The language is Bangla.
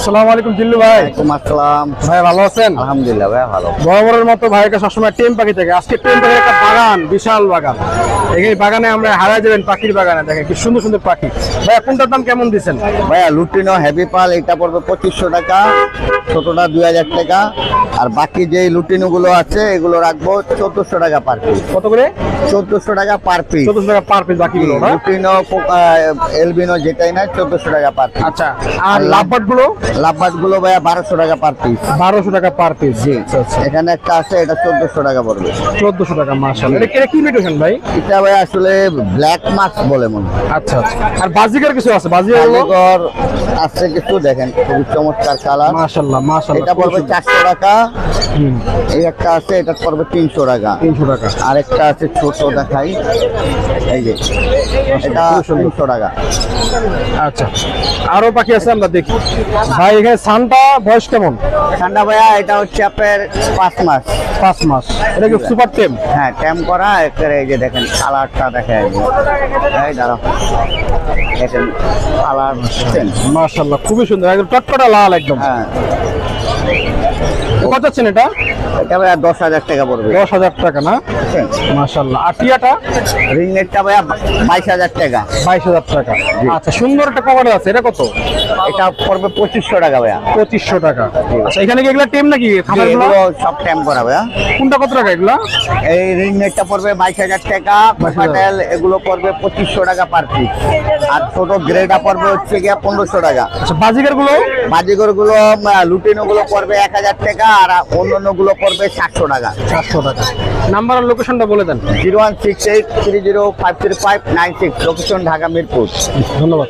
আসসালামু আলাইকুম জিল্লু ভাই। ওয়ালাইকুম আসসালাম। ভাই ভালো আছেন? আলহামদুলিল্লাহ ভাই ভালো। বরাবরের মতো ভাইকে সবসময় টেম পাখি থেকে, আজকে টেম পাখির একটা বাগান, বিশাল বাগান। এই বাগানে আমরা হারাই যাবেন পাখির বাগানে। দেখেন কি সুন্দর সুন্দর পাখি। ভাই কোনটার দাম কেমন দিচ্ছেন? ভাইয়া লুটিনো হেভি পাল এটা পড়বে 2500 টাকা, ছোটটা 2000 টাকা, আর বাকি যে লুটিনো গুলো আছে এগুলো রাখবো 1400 টাকা পার পিস। কত করে? 1400 টাকা পার পিস। 1400 টাকা পার পিস বাকিগুলো না? লুটিনো এলবিনো যেটাই না 1400 টাকা পার পিস। আচ্ছা, আর লাভবার্ড গুলো? লাভবার্ড গুলো ভাইয়া 1200 টাকা পার পিস। 1200 টাকা পার পিস। জি আচ্ছা আচ্ছা, এখানে একটা আছে এটা 1400 টাকা পড়বে। 1400 টাকা। মাশাআল্লাহ, এটা কি মিউটেশন ভাই? এটা ভাই আসলে ব্ল্যাক মাস্ক বলে মনে হয়। আচ্ছা আচ্ছা, আর বাজিকার কিছু আছে? বাজিকার কারিগর আছে কিছু, দেখেন খুবই চমৎকার কালার। মাশাআল্লাহ মাশাআল্লাহ, এটা পড়বে 400 টাকা। হুম, এই একটা আছে এটা পড়বে 300 টাকা। 300 টাকা। আর একটা আছে ছোট দেখাই, এই যে এটা 300 টাকা। আচ্ছা, আরো পাখি আছে আমরা দেখি। ভাই এখানে সানটা বয়স কেমন? ঠান্ডা ভাইয়া এটা হচ্ছে আপনার 5 মাস। 5 মাস। এটা কি সুপার টেম? হ্যাঁ ট্যাম করা একেবারে। এই যে দেখেন কালারটা দেখেন, এই দাঁড়াও দেখেন কালার। মাশাআল্লাহ, খুবই সুন্দর, একদম টটকটা লাল একদম। হ্যাঁ কত আছেন এটা? এটা ভাইয়া 10,000 টাকা পড়বে। 10,000 টাকা না? মাশাআল্লাহ। আর টিয়াটা? রিং নেটটা ভাইয়া 22,000 টাকা। 22,000 টাকা। আচ্ছা, সুন্দর একটা কভার আছে, এটা কত? এটা পড়বে 2500 টাকা ভাইয়া। 2500 টাকা। আচ্ছা, এখানে কি এগুলা টেম নাকি খামারগুলো? এগুলো সব ট্যাম করা ভাইয়া। কোনটা কত টাকা এগুলা? এই রিং নেটটা পড়বে 22,000 টাকা। কোকাটেল এগুলো পড়বে 2500 টাকা পার পিস। আর ছোট গ্রেডা পড়বে হচ্ছে গিয়া 1500 টাকা। আচ্ছা, বাজিকার গুলো? বাজিগর গুলো লুটিনো গুলো পড়বে 1000 টাকা, আর অন্যান্য গুলো পড়বে 700 টাকা। 700 টাকা। নাম্বার আর লোকেশনটা বলে দেন। 0168305359 লোকেশন ঢাকা মিরপুর। ধন্যবাদ।